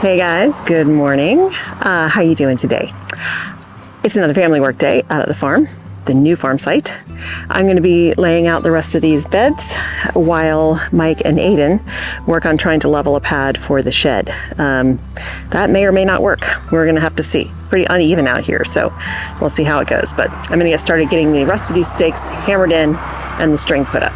Hey guys, good morning. How you doing today? It's another family work day out at the farm, the new farm site. I'm going to be laying out the rest of these beds while Mike and Aiden work on trying to level a pad for the shed. That may or may not work. We're going to have to see. It's pretty uneven out here, so we'll see how it goes. But I'm going to get started getting the rest of these stakes hammered in and the string put up.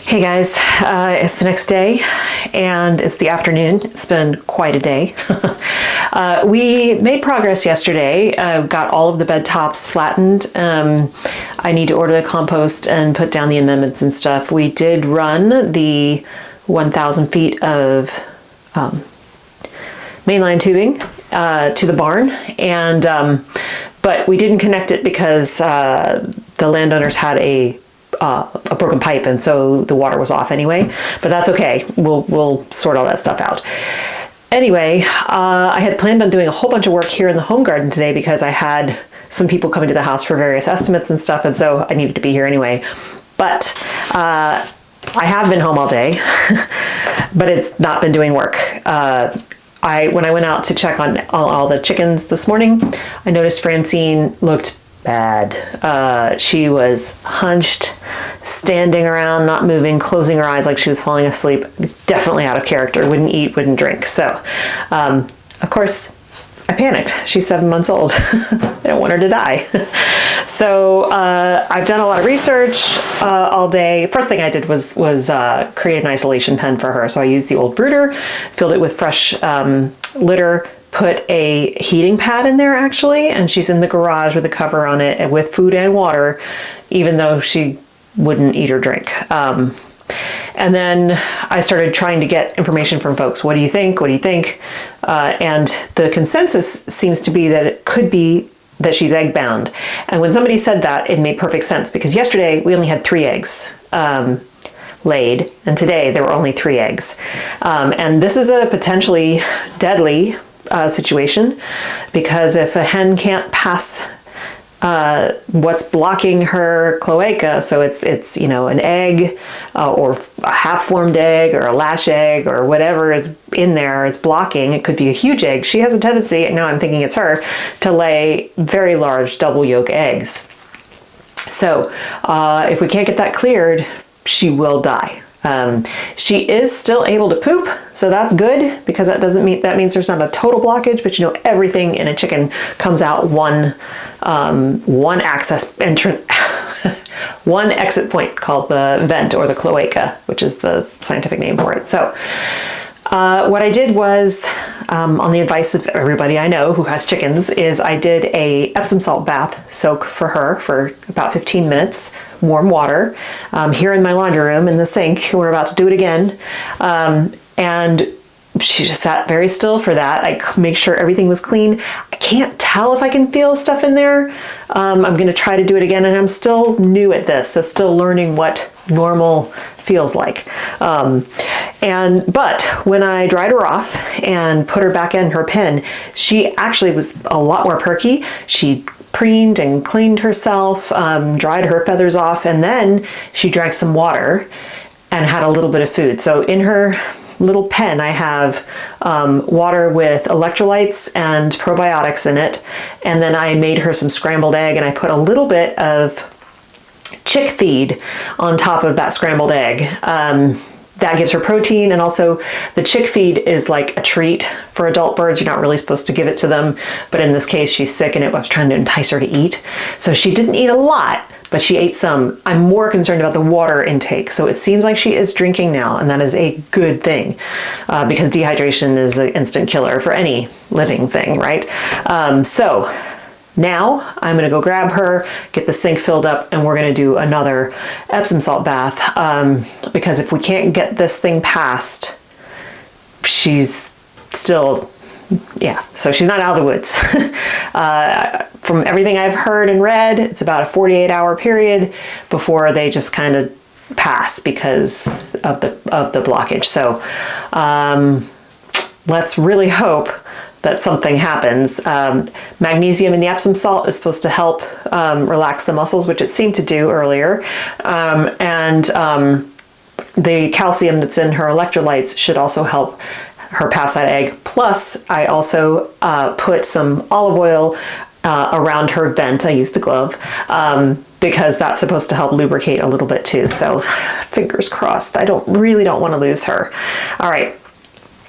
Hey guys, it's the next day and it's the afternoon. It's been quite a day. We made progress yesterday, got all of the bed tops flattened. I need to order the compost and put down the amendments and stuff. We did run the 1,000 feet of mainline tubing to the barn, and but we didn't connect it because the landowners had a broken pipe, and so the water was off anyway, but that's okay. We'll sort all that stuff out. Anyway, I had planned on doing a whole bunch of work here in the home garden today because I had some people coming to the house for various estimates and stuff, and so I needed to be here anyway. But I have been home all day, but it's not been doing work. When I went out to check on all the chickens this morning, I noticed Francine looked bad. She was hunched, standing around, not moving, closing her eyes like she was falling asleep. Definitely out of character. Wouldn't eat, wouldn't drink. So, of course, I panicked. She's 7 months old. I don't want her to die. So I've done a lot of research all day. First thing I did was create an isolation pen for her. So I used the old brooder, filled it with fresh litter, put a heating pad in there actually, and she's in the garage with a cover on it and with food and water, even though she wouldn't eat or drink. And then I started trying to get information from folks. What do you think? What do you think? And the consensus seems to be that it could be that she's egg bound. And when somebody said that, it made perfect sense, because yesterday we only had 3 eggs laid, and today there were only 3 eggs. And this is a potentially deadly situation, because if a hen can't pass what's blocking her cloaca, so it's you know, an egg or a half-formed egg or a lash egg or whatever is in there, it's blocking. It could be a huge egg. She has a tendency, now I'm thinking it's her, to lay very large double yolk eggs. So if we can't get that cleared, she will die. She is still able to poop, so that's good, because that means there's not a total blockage, but everything in a chicken comes out one access entrance, one exit point called the vent or the cloaca, which is the scientific name for it. So what I did was, on the advice of everybody I know who has chickens, is I did a Epsom salt bath soak for her for about 15 minutes, warm water, here in my laundry room in the sink. We're about to do it again. And she just sat very still for that. I make sure everything was clean. I can't tell if I can feel stuff in there. I'm going to try to do it again, and I'm still new at this, so still learning what normal feels like. But when I dried her off and put her back in her pen, she actually was a lot more perky. She preened and cleaned herself, dried her feathers off, and then she drank some water and had a little bit of food. So in her little pen, I have water with electrolytes and probiotics in it. And then I made her some scrambled egg, and I put a little bit of chick feed on top of that scrambled egg. That gives her protein, and also the chick feed is like a treat for adult birds. You're not really supposed to give it to them, but in this case she's sick and I was trying to entice her to eat. So she didn't eat a lot, but she ate some. I'm more concerned about the water intake. So it seems like she is drinking now, and that is a good thing, because dehydration is an instant killer for any living thing, right? So now I'm going to go grab her, get the sink filled up, and we're going to do another Epsom salt bath, because if we can't get this thing passed, she's still, so she's not out of the woods. From everything I've heard and read, it's about a 48-hour period before they just kind of pass because of the blockage. So let's really hope that something happens. Magnesium in the Epsom salt is supposed to help relax the muscles, which it seemed to do earlier. And the calcium that's in her electrolytes should also help her pass that egg. Plus, I also put some olive oil around her vent. I used a glove because that's supposed to help lubricate a little bit too. So fingers crossed. I really don't want to lose her. All right.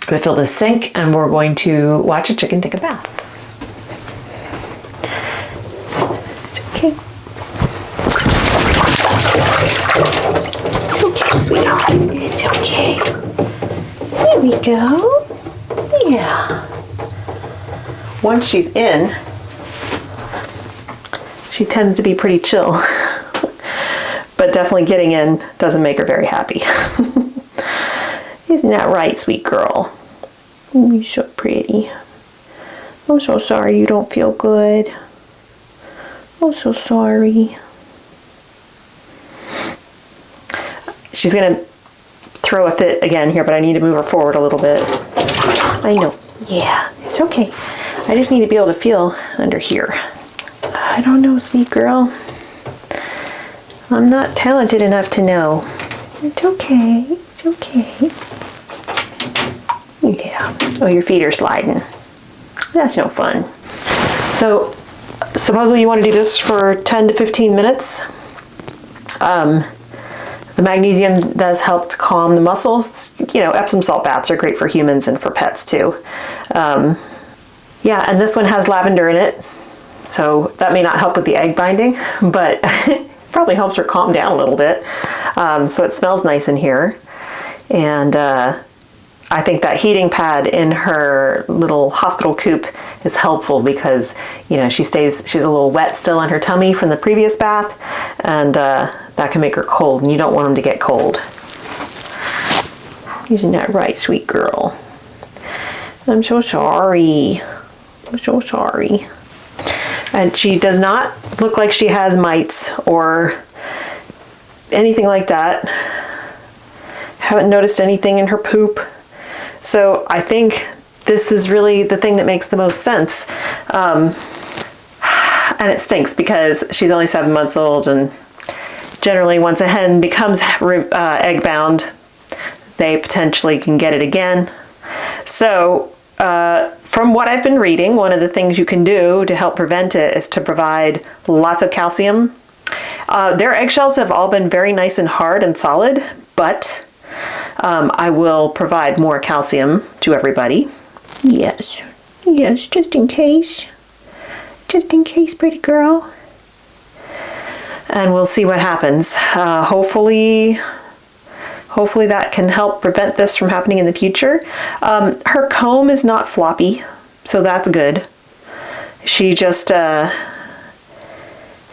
I'm going to fill this sink, and we're going to watch a chicken take a bath. It's okay. It's okay, sweetheart. It's okay. Here we go. Yeah. Once she's in, she tends to be pretty chill. But definitely getting in doesn't make her very happy. Isn't that right, sweet girl? You're so pretty. I'm so sorry you don't feel good. I'm so sorry. She's gonna throw a fit again here, but I need to move her forward a little bit. I know. Yeah, it's okay. I just need to be able to feel under here. I don't know, sweet girl. I'm not talented enough to know. It's okay. It's okay. Yeah. Oh, your feet are sliding. That's no fun. So, supposedly you want to do this for 10 to 15 minutes. The magnesium does help to calm the muscles. Epsom salt baths are great for humans and for pets too. Yeah, and this one has lavender in it. So that may not help with the egg binding, but it probably helps her calm down a little bit. So it smells nice in here. And I think that heating pad in her little hospital coop is helpful because, she's a little wet still on her tummy from the previous bath, and that can make her cold, and you don't want them to get cold. Isn't that right, sweet girl? I'm so sorry. I'm so sorry. And she does not look like she has mites or anything like that. Haven't noticed anything in her poop. So I think this is really the thing that makes the most sense. And it stinks because she's only 7 months old, and generally once a hen becomes egg bound, they potentially can get it again. So from what I've been reading, one of the things you can do to help prevent it is to provide lots of calcium. Their eggshells have all been very nice and hard and solid, but I will provide more calcium to everybody. Yes, yes, just in case. Just in case, pretty girl. And we'll see what happens. Hopefully that can help prevent this from happening in the future. Her comb is not floppy, so that's good. She just,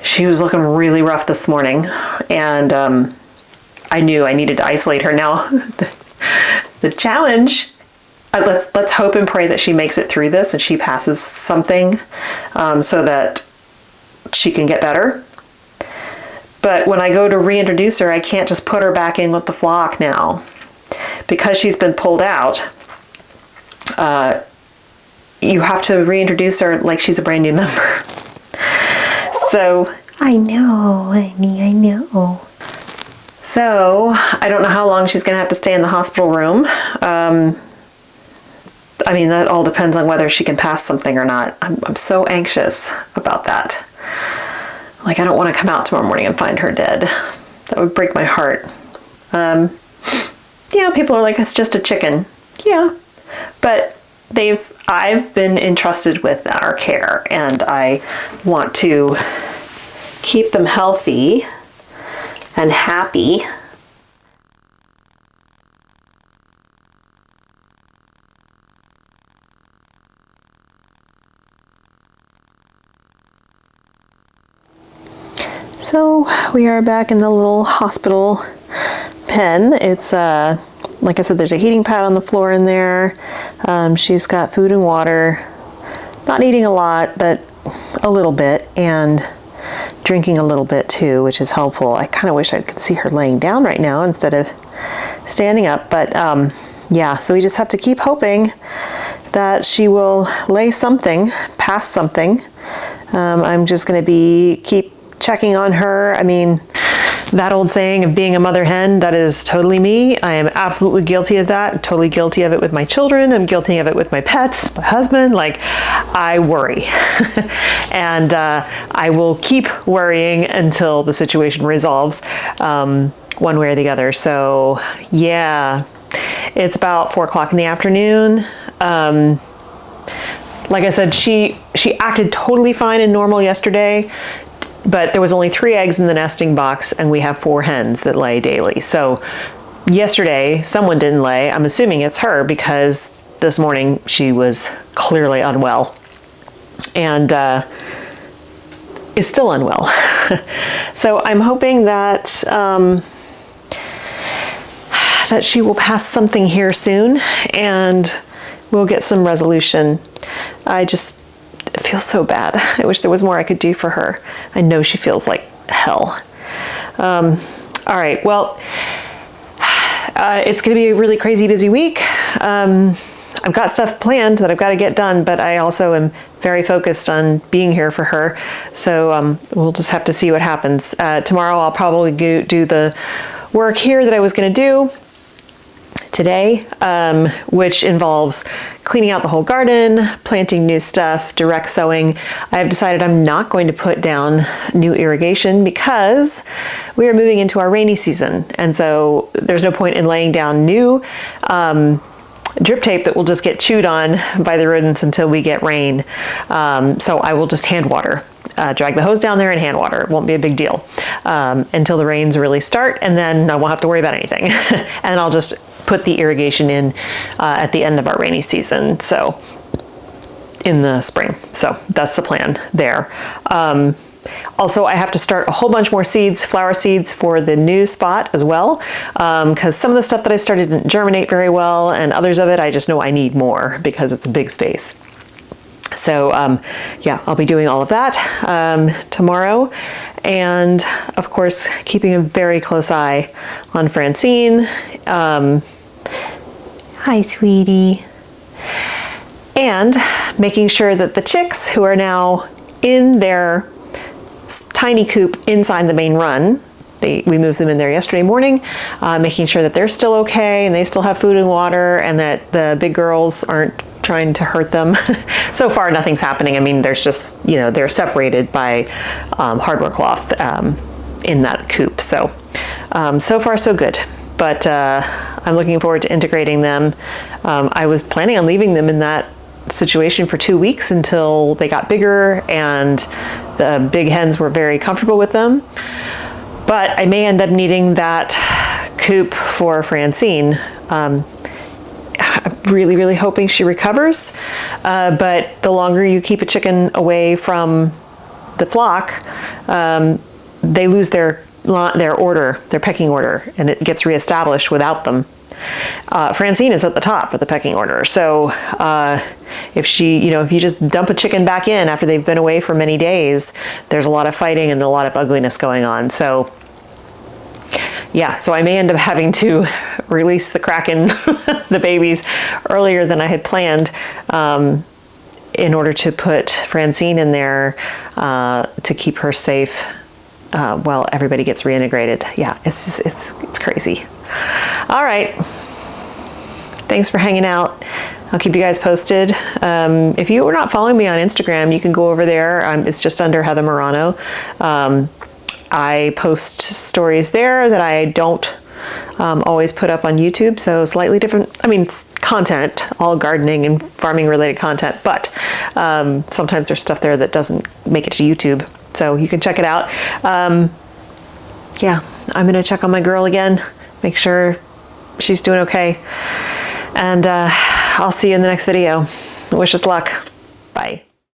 she was looking really rough this morning, and I knew I needed to isolate her. Now, the challenge, let's hope and pray that she makes it through this and she passes something so that she can get better. But when I go to reintroduce her, I can't just put her back in with the flock now. Because she's been pulled out, you have to reintroduce her like she's a brand new member. So, I know, honey, I know. So, I don't know how long she's going to have to stay in the hospital room. I mean, that all depends on whether she can pass something or not. I'm so anxious about that. Like, I don't want to come out tomorrow morning and find her dead. That would break my heart. People are like, it's just a chicken. Yeah, but I've been entrusted with our care, and I want to keep them healthy and happy. So we are back in the little hospital pen. It's like I said, there's a heating pad on the floor in there. She's got food and water, not eating a lot, but a little bit, and drinking a little bit too, which is helpful. I kind of wish I could see her laying down right now instead of standing up, but yeah, so we just have to keep hoping that she will lay something, pass something. I'm just going to keep checking on her. I mean, that old saying of being a mother hen, that is totally me. I am absolutely guilty of that. I'm totally guilty of it with my children. I'm guilty of it with my pets, my husband. Like, I worry. And I will keep worrying until the situation resolves one way or the other. So yeah, it's about 4 o'clock in the afternoon. Like I said, she acted totally fine and normal yesterday. But there was only 3 eggs in the nesting box, and we have 4 hens that lay daily. So yesterday, someone didn't lay. I'm assuming it's her, because this morning she was clearly unwell and is still unwell. So I'm hoping that that she will pass something here soon, and we'll get some resolution. I just feel so bad. I wish there was more I could do for her. I know she feels like hell. All right, well, it's going to be a really crazy busy week. I've got stuff planned that I've got to get done, but I also am very focused on being here for her. So we'll just have to see what happens. Tomorrow I'll probably do the work here that I was going to do today, which involves cleaning out the whole garden, planting new stuff, direct sowing. I have decided I'm not going to put down new irrigation because we are moving into our rainy season. And so there's no point in laying down new drip tape that will just get chewed on by the rodents until we get rain. So I will just hand water. Drag the hose down there and hand water. It won't be a big deal until the rains really start, and then I won't have to worry about anything. And I'll just put the irrigation in at the end of our rainy season, so in the spring. So that's the plan there. Also, I have to start a whole bunch more seeds, flower seeds, for the new spot as well, because some of the stuff that I started didn't germinate very well, and others of it I just know I need more because it's a big space. So yeah, I'll be doing all of that tomorrow, and of course keeping a very close eye on Francine. Hi, sweetie. And making sure that the chicks, who are now in their tiny coop inside the main run, we moved them in there yesterday morning, making sure that they're still okay and they still have food and water, and that the big girls aren't trying to hurt them. So far, nothing's happening. I mean, there's just, they're separated by hardware cloth. in that coop. So, so far so good. But I'm looking forward to integrating them. I was planning on leaving them in that situation for 2 weeks until they got bigger and the big hens were very comfortable with them. But I may end up needing that coop for Francine. I'm really, really hoping she recovers. But the longer you keep a chicken away from the flock, they lose their order, their pecking order, and it gets reestablished without them. Francine is at the top of the pecking order. So if you just dump a chicken back in after they've been away for many days, there's a lot of fighting and a lot of ugliness going on. So yeah, so I may end up having to release the Kraken, the babies, earlier than I had planned, in order to put Francine in there to keep her safe while everybody gets reintegrated. Yeah, it's crazy. All right. Thanks for hanging out. I'll keep you guys posted. If you are not following me on Instagram, you can go over there. It's just under Heather Marano. I post stories there that I don't always put up on YouTube, so slightly different. I mean, it's content, all gardening and farming related content, but sometimes there's stuff there that doesn't make it to YouTube, so you can check it out. Yeah, I'm gonna check on my girl again, make sure she's doing okay, and I'll see you in the next video. Wish us luck. Bye.